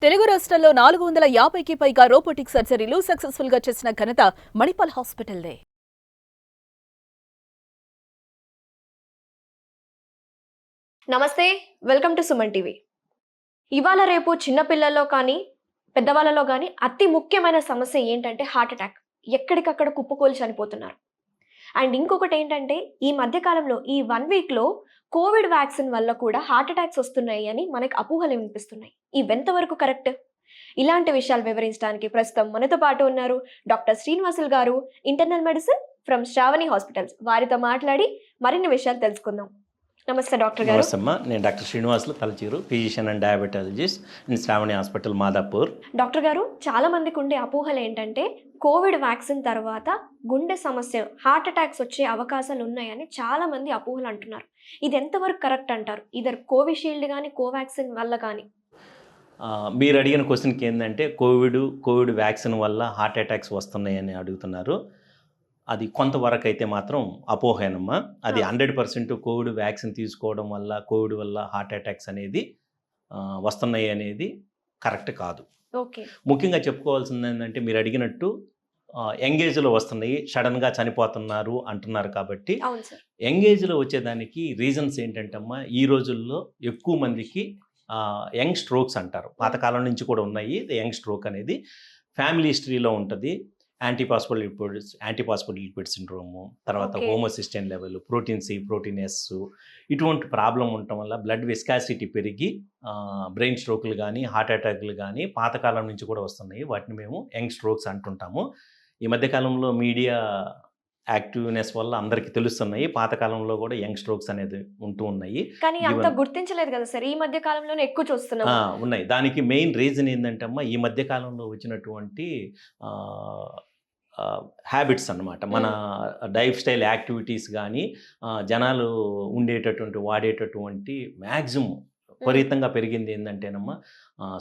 తెలుగు రాష్ట్రాల్లో 450కి పైగా రోబోటిక్ సర్జరీలు సక్సెస్ఫుల్ గా చేసిన ఘనత మణిపాల్ హాస్పిటల్దే. నమస్తే, వెల్కమ్ టు సుమన్ టీవీ. ఇవాళ రేపు చిన్నపిల్లల్లో కానీ పెద్దవాళ్ళలో కానీ అతి ముఖ్యమైన సమస్య ఏంటంటే హార్ట్ అటాక్. ఎక్కడికక్కడ కుప్పకూలి చనిపోతున్నారు. అండ్ ఇంకొకటి ఏంటంటే ఈ మధ్యకాలంలో ఈ 1 వీక్లో కోవిడ్ వ్యాక్సిన్ వల్ల కూడా హార్ట్ అటాక్స్ వస్తున్నాయి అని మనకు అపోహలు వినిపిస్తున్నాయి. ఇవెంతవరకు కరెక్ట్? ఇలాంటి విషయాలు వివరించడానికి ప్రస్తుతం మనతో పాటు ఉన్నారు డాక్టర్ శ్రీనివాసులు గారు, internal medicine from Shravani hospitals. వారితో మాట్లాడి మరిన్ని విషయాలు తెలుసుకుందాం. నమస్తే డాక్టర్ గారు. నమస్తే అమ్మా, నేను doctor Srinivasulu Talachiru, physician and diabetologist in Sravani hospital Madhapur. Doctor గారు, చాలా మందికి ఉండే అపోహలు ఏంటంటే కోవిడ్ వ్యాక్సిన్ తర్వాత గుండె సమస్య, హార్ట్ అటాక్స్ వచ్చే అవకాశాలు ఉన్నాయని చాలా మంది అపోహలు అంటున్నారు. ఇది ఎంతవరకు కరెక్ట్ అంటారు? ఇదర్ కోవిషీల్డ్ కానీ కోవాక్సిన్ వల్ల కానీ? మీరు అడిగిన క్వశ్చన్కి ఏంటంటే కోవిడ్ వ్యాక్సిన్ వల్ల హార్ట్ అటాక్స్ వస్తున్నాయని అడుగుతున్నారు. అది కొంతవరకు అయితే మాత్రం అపోహేనమ్మా. అది 100% కోవిడ్ వ్యాక్సిన్ తీసుకోవడం వల్ల కోవిడ్ వల్ల హార్ట్ అటాక్స్ అనేది వస్తున్నాయి అనేది కరెక్ట్ కాదు. ఓకే. ముఖ్యంగా చెప్పుకోవాల్సింది ఏంటంటే మీరు అడిగినట్టు యంగ్ ఏజ్లో వస్తున్నాయి, సడన్గా చనిపోతున్నారు అంటున్నారు. కాబట్టి యంగ్ ఏజ్లో వచ్చేదానికి రీజన్స్ ఏంటంటమ్మా, ఈ రోజుల్లో ఎక్కువ మందికి యంగ్ స్ట్రోక్స్ అంటారు. పాతకాలం నుంచి కూడా ఉన్నాయి. యంగ్ స్ట్రోక్ అనేది ఫ్యామిలీ హిస్టరీలో ఉంటుంది. యాంటీపాస్ఫోలిపిడ్ లిపిడ్ సిండ్రోము, తర్వాత homocysteine level, protein C, protein S, ఇటువంటి ప్రాబ్లం ఉండటం వల్ల బ్లడ్ విస్కాసిటీ పెరిగి బ్రెయిన్ స్ట్రోక్లు కానీ హార్ట్ అటాక్లు కానీ పాతకాలం నుంచి కూడా వస్తున్నాయి. వాటిని మేము యంగ్ స్ట్రోక్స్ అంటుంటాము. ఈ మధ్యకాలంలో మీడియా యాక్టివ్నెస్ వల్ల అందరికీ తెలుస్తున్నాయి. పాతకాలంలో కూడా యంగ్ స్ట్రోక్స్ అనేది ఉంటూ ఉన్నాయి, కానీ అంత గుర్తించలేదు కదా సార్. ఈ మధ్య కాలంలోనే ఎక్కువ చూస్తున్నాం. ఉన్నాయి. దానికి మెయిన్ రీజన్ ఏంటంటే అమ్మా, ఈ మధ్య కాలంలో వచ్చినటువంటి హ్యాబిట్స్ అన్నమాట. మన లైఫ్ స్టైల్ యాక్టివిటీస్ కానీ జనాలు వాడేటటువంటి మ్యాక్సిమం విపరీతంగా పెరిగింది ఏంటంటేనమ్మా,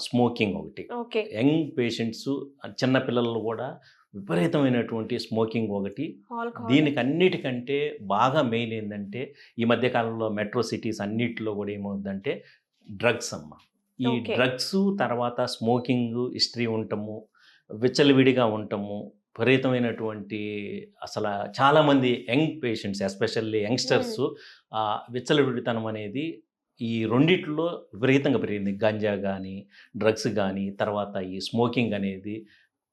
స్మోకింగ్ ఒకటి. యంగ్ పేషెంట్స్, చిన్నపిల్లలు కూడా విపరీతమైనటువంటి స్మోకింగ్ ఒకటి. దీనికి అన్నిటికంటే బాగా మెయిన్ ఏంటంటే ఈ మధ్యకాలంలో మెట్రో సిటీస్ అన్నిటిలో కూడా ఏమవుతుందంటే డ్రగ్స్ అమ్మ. ఈ డ్రగ్స్ తర్వాత స్మోకింగ్ హిస్టరీ ఉండటము, విచ్చలవిడిగా ఉండటము, విపరీతమైనటువంటి అసలు చాలామంది యంగ్ పేషెంట్స్ ఎస్పెషల్లీ యంగ్స్టర్స్ విచ్చలవిడితనం అనేది ఈ రెండిట్లో విపరీతంగా పెరిగింది. గంజా కానీ డ్రగ్స్ కానీ తర్వాత ఈ స్మోకింగ్ అనేది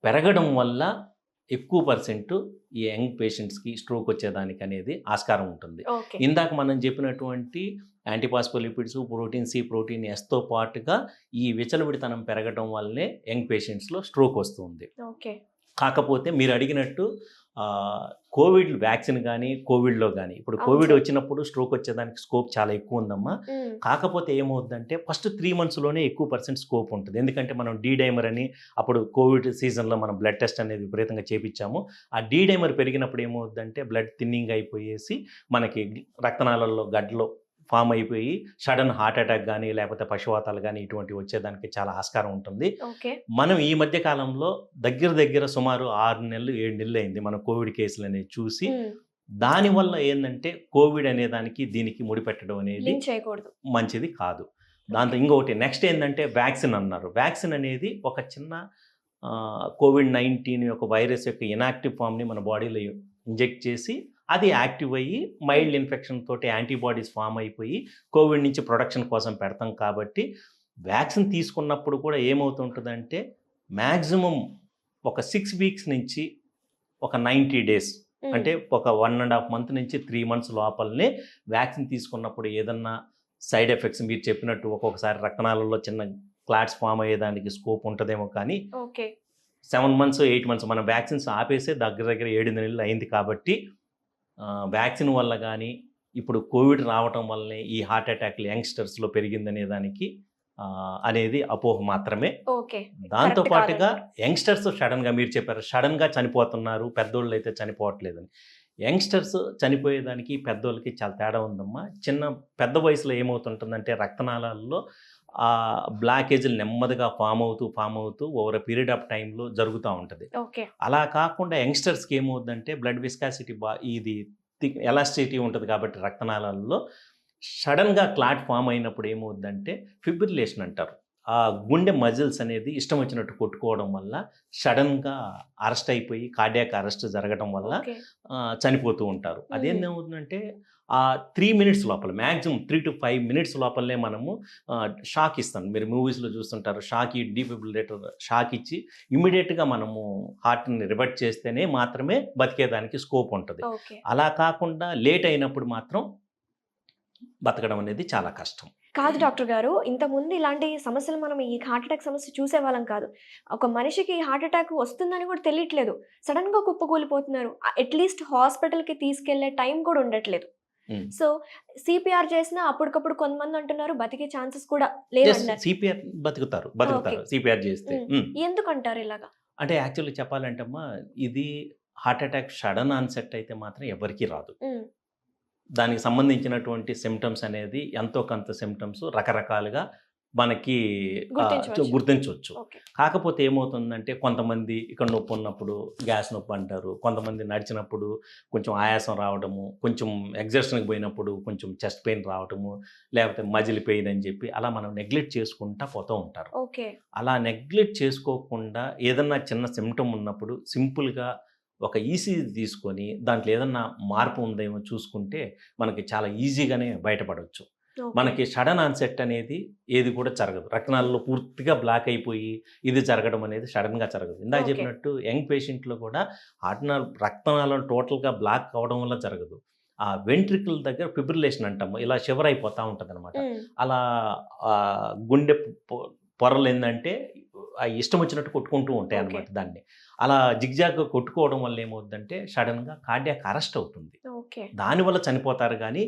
పెరగడం వల్ల ఎక్కువ పర్సెంట్ ఈ యంగ్ పేషెంట్స్కి స్ట్రోక్ వచ్చేదానికి అనేది ఆస్కారం ఉంటుంది. ఇందాక మనం చెప్పినటువంటి యాంటీపాస్ఫోలిపిడ్స్, ప్రోటీన్ సి, ప్రోటీన్ ఎస్తో పాటుగా ఈ విచలవిడితనం పెరగడం వల్లనే యంగ్ పేషెంట్స్లో స్ట్రోక్ వస్తుంది. కాకపోతే మీరు అడిగినట్టు కోవిడ్ వ్యాక్సిన్ కానీ కోవిడ్లో కానీ, ఇప్పుడు కోవిడ్ వచ్చినప్పుడు స్ట్రోక్ వచ్చేదానికి స్కోప్ చాలా ఎక్కువ ఉందమ్మా. కాకపోతే ఏమవుతుందంటే ఫస్ట్ 3 monthsలోనే ఎక్కువ పర్సెంట్ స్కోప్ ఉంటుంది. ఎందుకంటే మనం డైమర్ అని అప్పుడు కోవిడ్ సీజన్లో మనం బ్లడ్ టెస్ట్ అనేది విపరీతంగా చేపించాము. ఆ డైమర్ పెరిగినప్పుడు ఏమవుతుందంటే బ్లడ్ థిన్నింగ్ అయిపోయేసి మనకి రక్తనాళాల్లో గడ్డలో ఫామ్ అయిపోయి సడన్ హార్ట్ అటాక్ కానీ లేకపోతే పశువాతాలు కానీ ఇటువంటివి వచ్చేదానికి చాలా ఆస్కారం ఉంటుంది. మనం ఈ మధ్య కాలంలో దగ్గర సుమారు 6 నెలలు 7 నెలలు అయింది మనం కోవిడ్ కేసులు అనేది చూసి. దానివల్ల ఏంటంటే కోవిడ్ అనే దానికి దీనికి ముడిపెట్టడం అనేది మంచిది కాదు. దాంతో ఇంకొకటి నెక్స్ట్ ఏంటంటే వ్యాక్సిన్ అన్నారు. వ్యాక్సిన్ అనేది ఒక చిన్న COVID-19 యొక్క వైరస్ యొక్క ఇనాక్టివ్ ఫామ్ని మన బాడీలో ఇంజెక్ట్ చేసి అది యాక్టివ్ అయ్యి మైల్డ్ ఇన్ఫెక్షన్ తోటి యాంటీబాడీస్ ఫామ్ అయిపోయి కోవిడ్ నుంచి ప్రొటెక్షన్ కోసం పెడతాం. కాబట్టి వ్యాక్సిన్ తీసుకున్నప్పుడు కూడా ఏమవుతుంటుందంటే మ్యాక్సిమం ఒక 6 weeks నుంచి ఒక 90 days, అంటే ఒక 1.5 month నుంచి 3 months లోపలనే వ్యాక్సిన్ తీసుకున్నప్పుడు ఏదన్నా సైడ్ ఎఫెక్ట్స్ మీరు చెప్పినట్టు ఒక్కొక్కసారి రక్తనాళాల్లో చిన్న క్లాట్స్ ఫామ్ అయ్యేదానికి స్కోప్ ఉంటుందేమో. కానీ 7 months 8 months మనం వ్యాక్సిన్స్ ఆపేసే దగ్గర 7 నెలలు అయింది. కాబట్టి వ్యాక్సిన్ వల్ల కానీ ఇప్పుడు కోవిడ్ రావటం వల్లనే ఈ హార్ట్ అటాక్లు యంగ్స్టర్స్లో పెరిగిందనే దానికి అనేది అపోహ మాత్రమే. దాంతోపాటుగా యంగ్స్టర్స్ సడన్గా మీరు చెప్పారు సడన్గా చనిపోతున్నారు, పెద్దోళ్ళు అయితే చనిపోవట్లేదని. యంగ్స్టర్స్ చనిపోయేదానికి పెద్దోళ్ళకి చాలా తేడా ఉందమ్మా. పెద్ద వయసులో ఏమవుతుంటుందంటే రక్తనాళాల్లో బ్లాకేజీలు నెమ్మదిగా ఫామ్ అవుతూ ఓవర్ పీరియడ్ ఆఫ్ టైంలో జరుగుతూ ఉంటుంది. అలా కాకుండా యంగ్స్టర్స్కి ఏమవుతుందంటే బ్లడ్ విస్కాసిటీ ఇది ఎలాస్టిసిటీ ఉంటుంది కాబట్టి రక్తనాళాల్లో సడన్గా క్లాట్ ఫామ్ అయినప్పుడు ఏమవుతుందంటే ఫిబ్రిలేషన్ అంటారు. ఆ గుండె మజిల్స్ అనేది ఇష్టం వచ్చినట్టు కొట్టుకోవడం వల్ల సడన్గా అరెస్ట్ అయిపోయి కార్డియాక్ అరెస్ట్ జరగడం వల్ల ఓకే. చనిపోతూ ఉంటారు. అదేమవుతుందంటే ఆ 3 మినిట్స్ లోపల మ్యాక్సిమం 3 to 5 మినిట్స్ లోపలనే మనము షాక్ ఇస్తాం. మీరు మూవీస్లో చూస్తుంటారు, షాక్ డీఫిబ్రిలేటర్ షాక్ ఇచ్చి ఇమ్మీడియట్గా మనము హార్ట్ని రివర్ట్ చేస్తేనే మాత్రమే బతికేదానికి స్కోప్ ఉంటుంది. ఓకే. అలా కాకుండా లేట్ అయినప్పుడు మాత్రం బతకడం అనేది చాలా కష్టం. కాదు డాక్టర్ గారు, ఇంతకుముందు ఇలాంటి సమస్యలు మనం ఈ హార్ట్ అటాక్ సమస్య చూసేవాళ్ళం కాదు. ఒక మనిషికి హార్ట్ అటాక్ వస్తుందని కూడా తెలియట్లేదు. సడన్గా కుప్పకూలిపోతున్నారు. అట్లీస్ట్ హాస్పిటల్కి తీసుకెళ్లే టైం కూడా ఉండట్లేదు. సో సిపిఆర్ చేసినా అప్పటికప్పుడు కొంతమంది అంటున్నారు బతికే ఛాన్సెస్ కూడా లేవన్నారు. సిపిఆర్ బతుకుతారు Okay. సిపిఆర్ చేస్తే. ఎందుకంటారు ఇలాగా? అంటే యాక్చువల్లీ చెప్పాలంటే అమ్మా, ఇది హార్ట్ అటాక్ సడన్ ఆన్సెట్ అయితే మాత్రం ఎవరికీ రాదు. దానికి సంబంధించినటువంటి సిమ్టమ్స్ అనేది ఎంతో కొంత సిమ్టమ్స్ రకరకాలుగా మనకి గుర్తించవచ్చు. ఓకే. కాకపోతే ఏమవుతుందంటే కొంతమంది ఇక్కడ నొప్పి ఉన్నప్పుడు గ్యాస్ నొప్పి అంటారు, కొంతమంది నడిచినప్పుడు కొంచెం ఆయాసం రావడము, కొంచెం ఎగ్జర్షన్కి పోయినప్పుడు కొంచెం చెస్ట్ పెయిన్ రావడము, లేకపోతే మజిల్ పెయిన్ అని చెప్పి అలా మనం నెగ్లెక్ట్ చేసుకుంటా పోతూ ఉంటారు. ఓకే. అలా నెగ్లెక్ట్ చేసుకోకుండా ఏదన్నా చిన్న సిమ్టమ్ ఉన్నప్పుడు సింపుల్గా ఒక ఈసీజీ తీసుకొని దాంట్లో ఏదన్నా మార్పు ఉందేమో చూసుకుంటే మనకి చాలా ఈజీగానే బయటపడవచ్చు. మనకి సడన్ ఆన్సెట్ అనేది ఏది కూడా జరగదు. రక్తనాళాల్లో పూర్తిగా బ్లాక్ అయిపోయి ఇది జరగడం అనేది సడన్గా జరగదు. ఇందాక చెప్పినట్టు యంగ్ పేషెంట్లో కూడా రక్తనాళాలు టోటల్గా బ్లాక్ అవడం వల్ల జరగదు. ఆ వెంట్రికల్ దగ్గర ఫిబ్రిలేషన్ అంటాము, ఇలా షివర్ అయిపోతూ ఉంటుంది అనమాట. అలా గుండె పొరలు ఏంటంటే ఇష్టం వచ్చినట్టు కొట్టుకుంటూ ఉంటాయి అన్నమాట. దాన్ని అలా జిగ్జాగ్గా కొట్టుకోవడం వల్ల ఏమవుతుందంటే సడన్గా కార్డియాక్ అరెస్ట్ అవుతుంది. దానివల్ల చనిపోతారు కానీ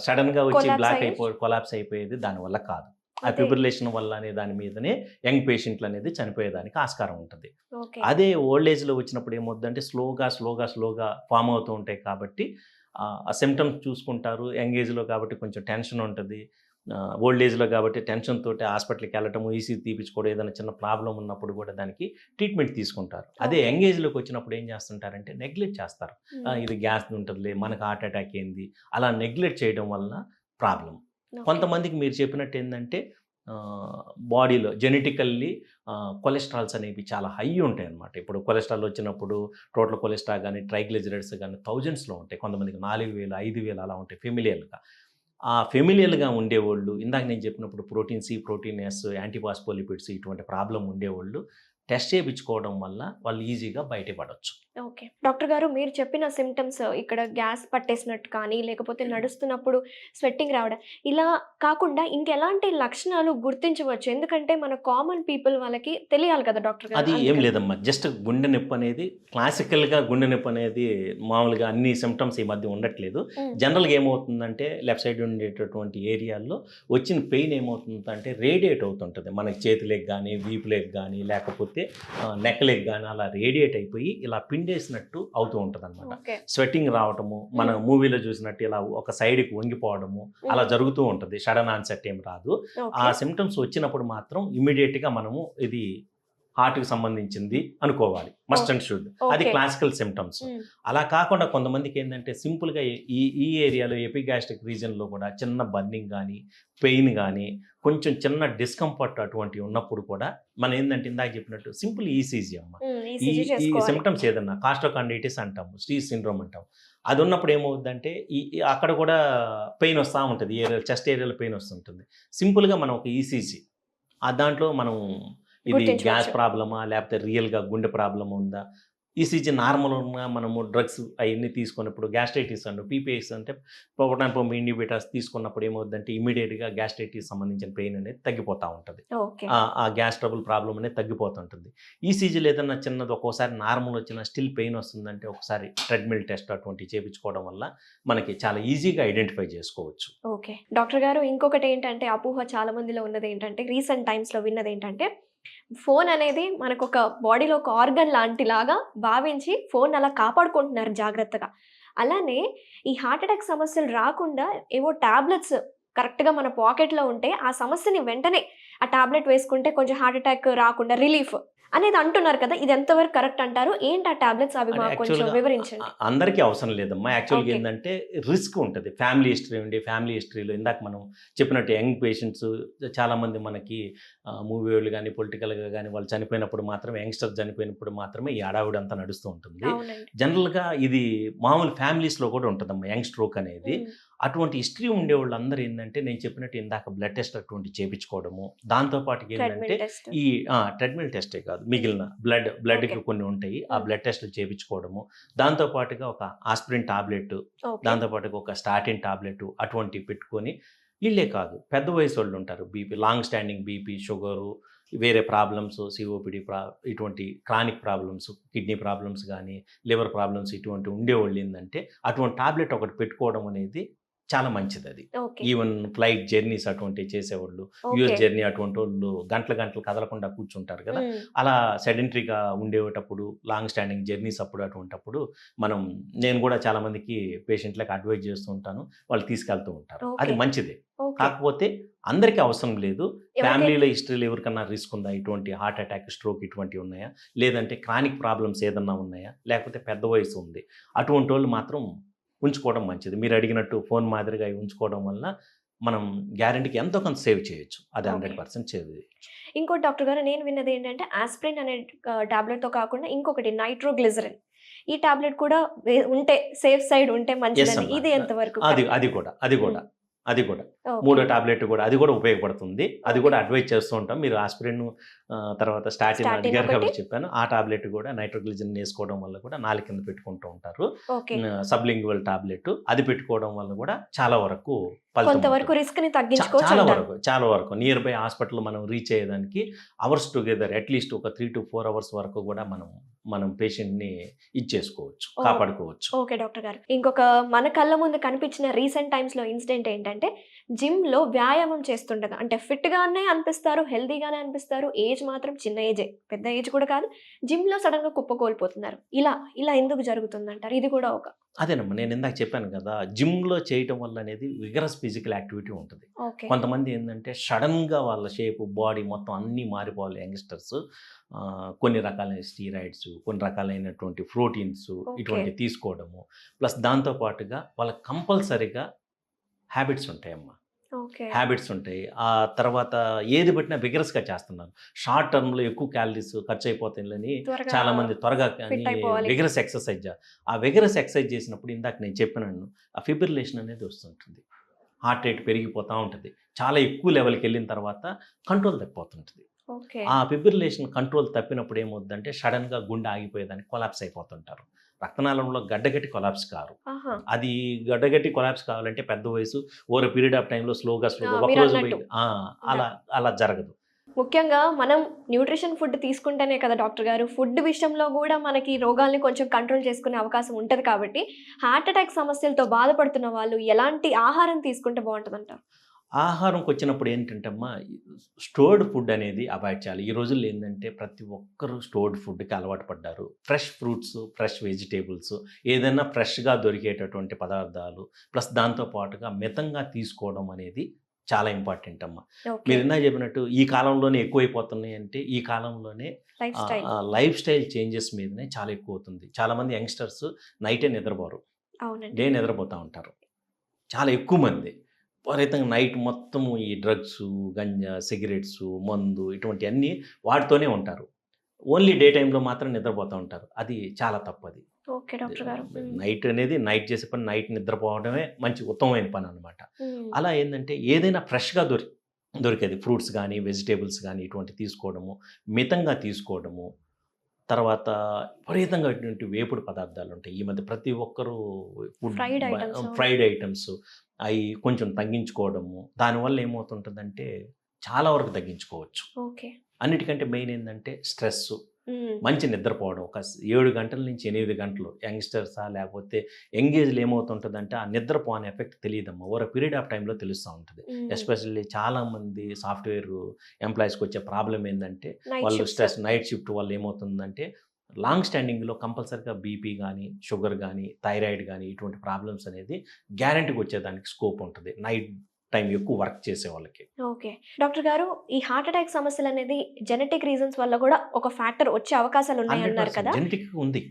సడన్గా వచ్చి బ్లాక్ కొలాప్స్ అయిపోయేది దానివల్ల కాదు. ఆ ఫిబ్రిలేషన్ వల్ల అనే దాని మీదనే యంగ్ పేషెంట్లు అనేది చనిపోయేదానికి ఆస్కారం ఉంటుంది. అదే ఓల్డ్ ఏజ్లో వచ్చినప్పుడు ఏమవుతుందంటే స్లోగా ఫామ్ అవుతూ ఉంటాయి కాబట్టి ఆ సిమ్టమ్స్ చూసుకుంటారు. యంగ్ ఏజ్లో కాబట్టి కొంచెం టెన్షన్ ఉంటుంది, ఓల్డ్ ఏజ్లో కాబట్టి టెన్షన్ తోటి హాస్పిటల్కి వెళ్ళటము, ఈసీజీ తీపించుకోవడం, ఏదైనా చిన్న ప్రాబ్లం ఉన్నప్పుడు కూడా దానికి ట్రీట్మెంట్ తీసుకుంటారు. అదే యంగ్ ఏజ్లోకి వచ్చినప్పుడు ఏం చేస్తుంటారంటే నెగ్లెక్ట్ చేస్తారు. ఇది గ్యాస్ ఉంటుంది, మనకు హార్ట్ అటాక్ ఏంది, అలా నెగ్లెక్ట్ చేయడం వల్ల ప్రాబ్లం. కొంతమందికి మీరు చెప్పినట్టు ఏంటంటే బాడీలో జెనెటికల్లీ కొలెస్ట్రాల్స్ అనేవి చాలా హై ఉంటాయి అన్నమాట. ఇప్పుడు కొలెస్ట్రాల్ వచ్చినప్పుడు టోటల్ కొలెస్ట్రాల్ కానీ ట్రైగ్లిజరైడ్స్ కానీ థౌజండ్స్లో ఉంటాయి. కొంతమందికి 4000, 5000 అలా ఉంటాయి ఫెమిలియల్గా. ఆ ఫెమిలియల్గా ఉండేవాళ్ళు, ఇందాక నేను చెప్పినప్పుడు ప్రోటీన్ సి, ప్రోటీన్ ఎస్, యాంటీఫాస్ఫోలిపిడ్స్ ఇటువంటి ప్రాబ్లం ఉండేవాళ్ళు టెస్ట్ చేయించుకోవడం వల్ల వాళ్ళు ఈజీగా బయటపడవచ్చు. ఓకే. డాక్టర్ గారు, మీరు చెప్పిన సిమ్టమ్స్ ఇక్కడ గ్యాస్ పట్టేసినట్టు కానీ లేకపోతే నడుస్తున్నప్పుడు స్వెట్టింగ్ రావడం ఇలా కాకుండా ఇంకెలాంటి లక్షణాలు గుర్తించవచ్చు? ఎందుకంటే మన కామన్ పీపుల్ వాళ్ళకి తెలియాలి కదా డాక్టర్ గారు. అది ఏం లేదమ్మా, జస్ట్ గుండె నొప్పి అనేది క్లాసికల్గా గుండె నొప్పి అనేది మామూలుగా అన్ని సిమ్టమ్స్ ఈ మధ్య ఉండట్లేదు. జనరల్గా ఏమవుతుందంటే లెఫ్ట్ సైడ్ ఉండేటటువంటి ఏరియాల్లో వచ్చిన పెయిన్ ఏమవుతుందంటే రేడియేట్ అవుతుంటుంది. మనకి చేతులకు కానీ వీపులకు కానీ లేకపోతే నెక్ లెగ్ కానీ అలా రేడియేట్ అయిపోయి ఇలా పిండేసినట్టు అవుతూ ఉంటుంది అనమాట. స్వెట్టింగ్ రావటము, మన మూవీలో చూసినట్టు ఇలా ఒక సైడ్కి వంగిపోవడము అలా జరుగుతూ ఉంటుంది. సడన్ ఆన్సెట్ ఏం రాదు. ఆ సిమ్టమ్స్ వచ్చినప్పుడు మాత్రం ఇమ్మీడియట్గా మనము ఇది హార్ట్కి సంబంధించింది అనుకోవాలి, మస్ట్ అండ్ షుడ్. అది క్లాసికల్ సిమ్టమ్స్. అలా కాకుండా కొంతమందికి ఏంటంటే సింపుల్గా ఈ ఏరియాలో ఎపిగాస్ట్రిక్ రీజన్లో కూడా చిన్న బర్నింగ్ కానీ పెయిన్ కానీ కొంచెం చిన్న డిస్కంఫర్ట్ అటువంటివి ఉన్నప్పుడు కూడా మనం ఏంటంటే ఇందాక చెప్పినట్టు సింపుల్ ఈసీజీ అమ్మ. ఈ సిమ్టమ్స్ ఏదన్నా కాస్టోకాండిటిస్ అంటాము, స్టీజ్ సిండ్రోమ్ అంటాం, అది ఉన్నప్పుడు ఏమవుతుందంటే అక్కడ కూడా పెయిన్ వస్తూ ఉంటుంది, చెస్ట్ ఏరియాలో పెయిన్ వస్తుంటుంది. సింపుల్గా మనం ఒక ఈసీజీ దాంట్లో మనం ఇది గ్యాస్ ప్రాబ్లమా లేకపోతే రియల్గా గుండె ప్రాబ్లమ్ ఉందా, ఈసీజీ నార్మల్గా మనము డ్రగ్స్ అవన్నీ తీసుకున్నప్పుడు గ్యాస్ట్రైటిస్ అండ్ పీపీఎస్ అంటే ప్రోటాన్ పంప్ ఇన్హిబిటర్స్ తీసుకున్నప్పుడు ఏమవుతుందంటే ఇమీడియట్గా గ్యాస్ట్రైటిస్ సంబంధించిన పెయిన్ అనేది తగ్గిపోతూ ఉంటుంది. ఆ గ్యాస్ ట్రబుల్ ప్రాబ్లం అనేది తగ్గిపోతుంటుంది. ఈసీజీలో ఏదన్నా చిన్నది ఒక్కోసారి నార్మల్ వచ్చినా స్టిల్ పెయిన్ వస్తుందంటే ఒకసారి ట్రెడ్మిల్ టెస్ట్ అటువంటివి చేయించుకోవడం వల్ల మనకి చాలా ఈజీగా ఐడెంటిఫై చేసుకోవచ్చు. ఓకే డాక్టర్ గారు, ఇంకొకటి ఏంటంటే అపోహ చాలా మందిలో ఉన్నది ఏంటంటే రీసెంట్ టైమ్స్లో విన్నది ఏంటంటే ఫోన్ అనేది మనకు ఒక బాడీలో ఒక ఆర్గన్ లాంటిలాగా భావించి ఫోన్ అలా కాపాడుకుంటున్నారు జాగ్రత్తగా. అలానే ఈ హార్ట్ అటాక్ సమస్యలు రాకుండా ఏవో టాబ్లెట్స్ కరెక్ట్గా మన పాకెట్లో ఉంటే ఆ సమస్యని వెంటనే ఆ టాబ్లెట్ వేసుకుంటే కొంచెం హార్ట్ అటాక్ రాకుండా రిలీఫ్ అనేది అంటున్నారు కదా, ఇది ఎంతవరకు కరెక్ట్ అంటారు? ఏంటి ఆ టాబ్లెట్స్ అవి అంటే మాకు కొంచెం యాక్చువల్గా వివరించండి. అందరికీ అవసరం లేదమ్మా. యాక్చువల్గా ఓకే. ఏంటంటే రిస్క్ ఉంటుంది. ఫ్యామిలీ హిస్టరీ ఉండి, ఫ్యామిలీ హిస్టరీలో ఇందాక మనం చెప్పినట్టు యంగ్ పేషెంట్స్ చాలామంది మనకి మూవీ వాళ్ళు కానీ, పొలిటికల్గా కానీ వాళ్ళు చనిపోయినప్పుడు మాత్రమే, యంగ్స్టర్ చనిపోయినప్పుడు మాత్రమే ఈ హడావుడి అంతా నడుస్తూ ఉంటుంది. అవునండి. జనరల్గా ఇది మామూలు ఫ్యామిలీస్లో కూడా ఉంటుందమ్మా యంగ్ స్ట్రోక్ అనేది. అటువంటి హిస్టరీ ఉండేవాళ్ళు అందరూ ఏంటంటే నేను చెప్పినట్టు ఇందాక బ్లడ్ టెస్ట్ అటువంటి చేయించుకోవడము, దాంతోపాటు ఏంటంటే ట్రెడ్మిల్ టెస్ట్. ఈ ట్రెడ్మిల్ టెస్టే కాదు, మిగిలిన బ్లడ్కి Okay. కొన్ని ఉంటాయి, ఆ Mm. బ్లడ్ టెస్టులు చేయించుకోవడము, దాంతోపాటుగా ఒక ఆస్పిరిన్ టాబ్లెట్, ఓకే. దాంతోపాటుగా ఒక స్టాటిన్ టాబ్లెట్ అటువంటివి పెట్టుకొని, వీళ్ళే కాదు పెద్ద వయసు వాళ్ళు ఉంటారు, BP, long standing BP, sugar, వేరే ప్రాబ్లమ్స్, సిఓపిడి ఇటువంటి క్రానిక్ ప్రాబ్లమ్స్, కిడ్నీ ప్రాబ్లమ్స్ కానీ, లివర్ ప్రాబ్లమ్స్ ఇటువంటి ఉండేవాళ్ళు ఏంటంటే అటువంటి టాబ్లెట్ ఒకటి పెట్టుకోవడం అనేది చాలా మంచిది. అది ఓకే. ఈవెన్ ఫ్లైట్ జర్నీస్ అటువంటివి చేసేవాళ్ళు, యూఎస్ ఓకే. జర్నీ అటువంటి వాళ్ళు గంటలు కదలకుండా కూర్చుంటారు కదా, అలా సెడెంటరీగా ఉండేటప్పుడు, లాంగ్ స్టాండింగ్ జర్నీస్ అప్పుడు అటువంటప్పుడు నేను కూడా చాలా మందికి పేషెంట్లకు అడ్వైజ్ చేస్తూ ఉంటాను, వాళ్ళు తీసుకెళ్తూ ఉంటారు. అది ఓకే. మంచిదే. ఓకే. కాకపోతే అందరికీ అవసరం లేదు. ఎవరికైతే ఫ్యామిలీలో హిస్టరీలో ఎవరికన్నా రిస్క్ ఉందా, ఇటువంటి హార్ట్ అటాక్, స్ట్రోక్ ఇటువంటివి ఉన్నాయా, లేదంటే క్రానిక్ ప్రాబ్లమ్స్ ఏదన్నా ఉన్నాయా, లేకపోతే పెద్ద వయసు ఉంది, అటువంటి వాళ్ళు మాత్రం ఉంచుకోవడం మంచిది. మీరు అడిగినట్టు ఫోన్ మాదిరిగా అవి ఉంచుకోవడం వల్ల మనం గ్యారెంటీకి ఎంతో కొంత సేవ్ చేయొచ్చు. అది ఓకే. 100% సేవ్ చేయొచ్చు. ఇంకోటి డాక్టర్ గారు, నేను విన్నది ఏంటంటే ఆస్పిరిన్ అనే టాబ్లెట్‌తో కాకుండా ఇంకొకటి నైట్రోగ్లిజరిన్. ఈ టాబ్లెట్ కూడా ఉంటే సేఫ్ సైడ్ ఉంటే ఎస్ మంచిదని. అమ్మా. ఇది ఎంతవరకు అది కరెక్ట్? అది కూడా అది కూడా అది కూడా ఓకే. మూడో టాబ్లెట్ కూడా అది కూడా ఉపయోగపడుతుంది. అది ఓకే. కూడా అడ్వైజ్ చేస్తూ ఉంటాం. మీరు ఆస్పిరిన్ తర్వాత స్టాటిన్ స్టాటిన్ అడిగారు ఒకటి. కాబట్టి చెప్పాను. ఆ టాబ్లెట్ కూడా నైట్రోగ్లిజన్ వేసుకోవడం వల్ల కూడా నాలుగు కింద పెట్టుకుంటూ ఉంటారు. ఓకే. సబ్లింగ్వల్ టాబ్లెట్ అది పెట్టుకోవడం వల్ల కూడా చాలా వరకు ఫలితం కొంతవరకు ఉంటుంది. రిస్క్ ని తగ్గించుకోవచ్చు చాలా అంటారు. వరకు చాలా వరకు నియర్ బై హాస్పిటల్ మనం రీచ్ అయ్యేదానికి అవర్స్ టుగెదర్ అట్లీస్ట్ ఒక 3 to 4 అవర్స్ వరకు కూడా మనం పేషెంట్ని ఇచ్చేసుకోవచ్చు, ఓ. కాపాడుకోవచ్చు. ఓకే డాక్టర్ గారు, ఇంకొక మన కళ్ళ ముందు కనిపించిన రీసెంట్ టైమ్స్ లో ఇన్సిడెంట్ ఏంటంటే జిమ్ లో వ్యాయామం చేస్తుండగా, అంటే ఫిట్ గానే అనిపిస్తారు, హెల్దీగానే అనిపిస్తారు, ఏజ్ మాత్రం చిన్న ఏజే, పెద్ద ఏజ్ కూడా కాదు, జిమ్ లో సడన్ గా కుప్పకూలిపోతున్నారు. ఇలా ఎందుకు జరుగుతుందంటారు? ఇది కూడా ఒక అదేనమ్మా, నేను ఇందాక చెప్పాను కదా, జిమ్లో చేయటం వల్ల అనేది విగరస్ ఫిజికల్ యాక్టివిటీ ఉంటుంది. ఓకే. కొంతమంది ఏంటంటే సడన్గా వాళ్ళ షేపు, బాడీ మొత్తం అన్నీ మారిపోవాలి యంగ్స్టర్స్. కొన్ని రకాలైన స్టీరాయిడ్స్, కొన్ని రకాలైనటువంటి ప్రోటీన్స్ ఓకే. ఇటువంటి తీసుకోవడము, ప్లస్ దాంతోపాటుగా వాళ్ళకి కంపల్సరీగా హ్యాబిట్స్ ఉంటాయమ్మా. ఓకే. హ్యాబిట్స్ ఉంటాయి. ఆ తర్వాత ఏది పెట్టినా విగరస్గా చేస్తున్నారు. షార్ట్ టర్మ్లో ఎక్కువ క్యాలరీస్ ఖర్చు అయిపోతాయని త్వరగా చాలామంది త్వరగా ఫిట్ అయిపోవాలి. విగరస్ ఎక్సర్సైజ్, ఆ విగరస్ ఎక్సర్సైజ్ చేసినప్పుడు ఇందాక నేను చెప్పినాను, ఆ ఫిబ్రిలేషన్ అనేది వస్తుంటుంది, హార్ట్ రేట్ పెరిగిపోతూ ఉంటుంది. చాలా ఎక్కువ లెవెల్కి వెళ్ళిన తర్వాత కంట్రోల్ తప్పిపోతుంటుంది. ఓకే. ఆ ఫిబ్రిలేషన్ కంట్రోల్ తప్పినప్పుడు ఏమవుద్దంటే సడన్గా గుండె ఆగిపోయేదానికి కొలాప్స్ అయిపోతుంటారు. రక్తనాళంలో గడ్డగట్టి కొలాప్స్ కారు. ఆహా. అది గడ్డగట్టి కొలాప్స్ కావాలంటే పెద్ద వయసు, ఓవర్ పీరియడ్ ఆఫ్ టైంలో స్లోగా మీరు ఒకరోజు అన్నట్టు. అలా జరగదు. ముఖ్యంగా మనం న్యూట్రిషన్ ఫుడ్ తీసుకుంటేనే కదా డాక్టర్ గారు, ఫుడ్ విషయంలో కూడా మనకి రోగాల్ని కొంచెం కంట్రోల్ చేసుకునే అవకాశం ఉంటుంది. కాబట్టి హార్ట్ అటాక్ సమస్యలతో బాధపడుతున్న వాళ్ళు ఎలాంటి ఆహారం తీసుకుంటే బాగుంటుందంటారు? ఆహారంకి వచ్చినప్పుడు ఏంటంటే అమ్మా, స్టోర్డ్ ఫుడ్ అనేది అవాయిడ్ చేయాలి. ఈ రోజుల్లో ఏంటంటే ప్రతి ఒక్కరూ స్టోర్డ్ ఫుడ్కి అలవాటు పడ్డారు. ఫ్రెష్ ఫ్రూట్స్, ఫ్రెష్ వెజిటేబుల్స్, ఏదైనా ఫ్రెష్గా దొరికేటటువంటి పదార్థాలు, ప్లస్ దాంతోపాటుగా మితంగా తీసుకోవడం అనేది చాలా ఇంపార్టెంట్ అమ్మా. ఓకే. మీరు ఇందాక చెప్పినట్టు ఈ కాలంలోనే ఎక్కువైపోతున్నాయి అంటే, ఈ కాలంలోనే life style. Life style changes మీదనే చాలా ఎక్కువ అవుతుంది. చాలామంది యంగ్స్టర్స్ నైటే నిద్రపోరు, అవునండి. డే నిద్రపోతూ ఉంటారు. చాలా ఎక్కువ మంది విపరీతంగా నైట్ మొత్తము ఈ డ్రగ్స్, గంజా, సిగరెట్స్, మందు ఇటువంటివన్నీ వాటితోనే ఉంటారు. ఓన్లీ డే టైంలో మాత్రం నిద్రపోతూ ఉంటారు. అది చాలా తప్పది. ఓకే డాక్టర్ గారు. నైట్ అనేది నైట్ చేసే పని, నైట్ నిద్రపోవడమే మంచి ఉత్తమమైన పని అనమాట. అలా ఏంటంటే ఏదైనా ఫ్రెష్గా దొరికేది ఫ్రూట్స్ కానీ, వెజిటేబుల్స్ కానీ ఇటువంటి తీసుకోవడము, మితంగా తీసుకోవడము, తర్వాత విపరీతంగా ఇటువంటి వేపుడు పదార్థాలు ఉంటాయి ఈ మధ్య. ప్రతి ఒక్కరూ Fried items. ఫ్రైడ్ ఐటమ్స్ అవి కొంచెం తగ్గించుకోవడము, దానివల్ల ఏమవుతుంటుందంటే చాలా వరకు తగ్గించుకోవచ్చు. ఓకే. అన్నిటికంటే మెయిన్ ఏంటంటే స్ట్రెస్, మంచి నిద్రపోవడం. ఒక 7 గంటల నుంచి 8 గంటలు యంగ్స్టర్సా లేకపోతే ఎంగేజ్లో ఏమవుతుంటుందంటే ఆ నిద్రపోని ఎఫెక్ట్ తెలియదమ్మా, ఓవర్ పీరియడ్ ఆఫ్ టైంలో తెలుస్తూ ఉంటుంది. ఎస్పెషల్లీ చాలామంది సాఫ్ట్వేర్ ఎంప్లాయీస్కి వచ్చే ప్రాబ్లం ఏంటంటే వాళ్ళు స్ట్రెస్, నైట్ షిఫ్ట్ వల్ల ఏమవుతుందంటే లాంగ్ స్టాండింగ్లో కంపల్సరీగా బీపీ కానీ, షుగర్ కానీ, థైరాయిడ్ కానీ ఇటువంటి ప్రాబ్లమ్స్ అనేది గ్యారెంటీకి వచ్చేదానికి స్కోప్ ఉంటుంది. టైం ఎక్కువ వర్క్ చేసే వాళ్ళకి. ఓకే. డాక్టర్ గారు, ఈ హార్ట్ అటాక్ సమస్యలు అనేది జెనెటిక్ రీజన్స్ వల్ల కూడా ఒక ఫ్యాక్టర్ వచ్చే అవకాశాలు ఉన్నాయన్నారు కదా. జెనెటిక్ ఉంది.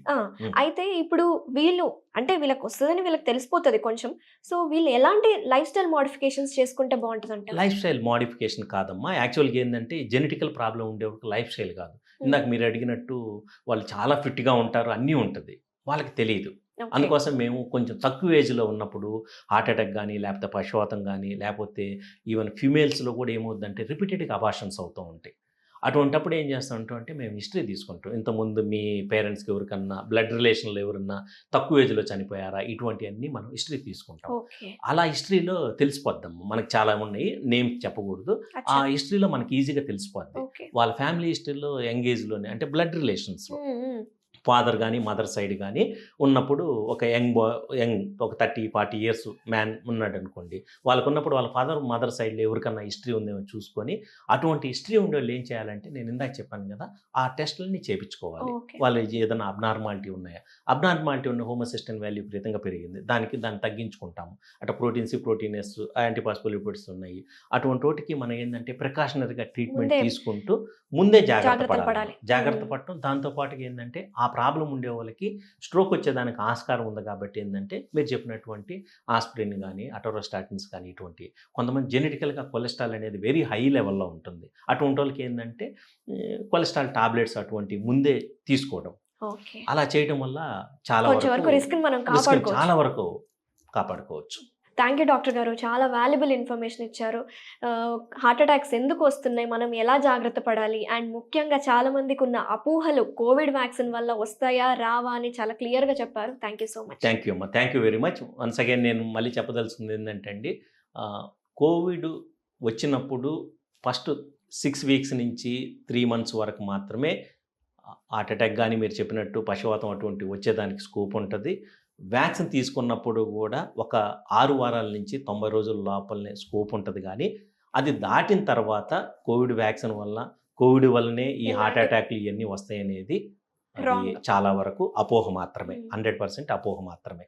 అయితే ఇప్పుడు వీళ్ళు అంటే వీళ్ళకి వస్తుందని వీళ్ళకి తెలిసిపోతుంది కొంచెం. సో వీళ్ళు ఎలాంటి లైఫ్ స్టైల్ మోడిఫికేషన్స్ చేసుకుంటే బాగుంటుంది అంటే? లైఫ్ స్టైల్ మోడిఫికేషన్ కాదమ్మా, యాక్చువల్గా ఏంటంటే జెనెటికల్ ప్రాబ్లం ఉండేవాళ్ళకి లైఫ్ స్టైల్ కాదు. ఇందాక మీరు అడిగినట్టు వాళ్ళు చాలా ఫిట్గా ఉంటారు, అన్నీ ఉంటుంది, వాళ్ళకి తెలియదు. అందుకోసం మేము కొంచెం తక్కువ ఏజ్లో ఉన్నప్పుడు హార్ట్ అటాక్ కానీ, లేకపోతే పక్షవాతం కానీ, లేకపోతే ఈవెన్ ఫీమేల్స్లో కూడా ఏమవుతుందంటే రిపీటెడ్గా అబార్షన్స్ అవుతూ ఉంటాయి. అటువంటప్పుడు ఏం చేస్తామంటాం అంటే మేము హిస్టరీ తీసుకుంటాం. ఇంతకుముందు మీ పేరెంట్స్కి ఎవరికన్నా బ్లడ్ రిలేషన్లో ఎవరన్నా తక్కువ ఏజ్లో చనిపోయారా, ఇటువంటివన్నీ మనం హిస్టరీ తీసుకుంటాం. అలా హిస్టరీలో తెలిసిపోద్దాము. మనకు చాలా ఉన్నాయి, నేమ్ చెప్పకూడదు. ఆ హిస్టరీలో మనకి ఈజీగా తెలిసిపోద్ది. వాళ్ళ ఫ్యామిలీ హిస్టరీలో యంగ్ ఏజ్లోనే అంటే బ్లడ్ రిలేషన్స్లో ఫాదర్ కానీ మదర్ సైడ్ కానీ ఉన్నప్పుడు ఒక యంగ్ ఒక 30-40 ఇయర్స్ మ్యాన్ ఉన్నాడు అనుకోండి, వాళ్ళకు ఉన్నప్పుడు వాళ్ళ ఫాదర్ మదర్ సైడ్లో ఎవరికన్నా హిస్టరీ ఉందేమో చూసుకొని, అటువంటి హిస్టరీ ఉండే వాళ్ళు ఏం చేయాలంటే నేను ఇందాక చెప్పాను కదా, ఆ టెస్టులని చేయించుకోవాలి. వాళ్ళు ఏదైనా అబ్నార్మాలిటీ ఉన్నాయా, అబ్నార్మాలిటీ ఉన్న హోమోసిస్టైన్ వాల్యూ విపరీతంగా పెరిగింది, దాన్ని తగ్గించుకుంటాము. అటు ప్రోటీన్స్ యాంటీఫాస్ఫోలిపిడ్స్ ఉన్నాయి, అటువంటి వాటికి మనం ఏంటంటే ప్రికాషనరీగా ట్రీట్మెంట్ తీసుకుంటూ ముందే జాగ్రత్త పడటం. దాంతోపాటుగా ఏంటంటే ఆ ప్రాబ్లం ఉండే వాళ్ళకి స్ట్రోక్ వచ్చేదానికి ఆస్కారం ఉంది కాబట్టి ఏంటంటే మీరు చెప్పినటువంటి ఆస్పిరిన్ కానీ, అటోరోస్టాటిన్స్ కానీ, ఇటువంటి కొంతమంది జెనెటికల్గా కొలెస్ట్రాల్ అనేది వెరీ హై లెవెల్లో ఉంటుంది. అటువంటి వాళ్ళకి ఏంటంటే కొలెస్ట్రాల్ టాబ్లెట్స్ అటువంటి ముందే తీసుకోవడం, అలా చేయడం వల్ల చాలా వరకు కాపాడుకోవచ్చు. థ్యాంక్ యూ డాక్టర్ గారు, చాలా వాల్యుబుల్ ఇన్ఫర్మేషన్ ఇచ్చారు. హార్ట్ అటాక్స్ ఎందుకు వస్తున్నాయి, మనం ఎలా జాగ్రత్త పడాలి, అండ్ ముఖ్యంగా చాలా మందికి ఉన్న అపోహలు కోవిడ్ వ్యాక్సిన్ వల్ల వస్తాయా రావా అని చాలా క్లియర్గా చెప్పారు. Thank you so much. Thank you అమ్మా, thank you very much. Once again నేను మళ్ళీ చెప్పదలుచుకుంది ఏంటంటే అండి, కోవిడ్ వచ్చినప్పుడు ఫస్ట్ 6 వీక్స్ నుంచి 3 మంత్స్ వరకు మాత్రమే హార్ట్ అటాక్ కానీ మీరు చెప్పినట్టు పక్షవాతం అటువంటి వచ్చేదానికి స్కోప్ ఉంటుంది. వ్యాక్సిన్ తీసుకున్నప్పుడు కూడా ఒక 6 వారాల నుంచి 90 రోజుల లోపలనే స్కోప్ ఉంటుంది. కానీ అది దాటిన తర్వాత కోవిడ్ వ్యాక్సిన్ వల్ల కోవిడ్ వల్లనే ఈ హార్ట్ అటాక్లు ఇవన్నీ వస్తాయనేది చాలా వరకు అపోహ మాత్రమే, 100% అపోహ మాత్రమే.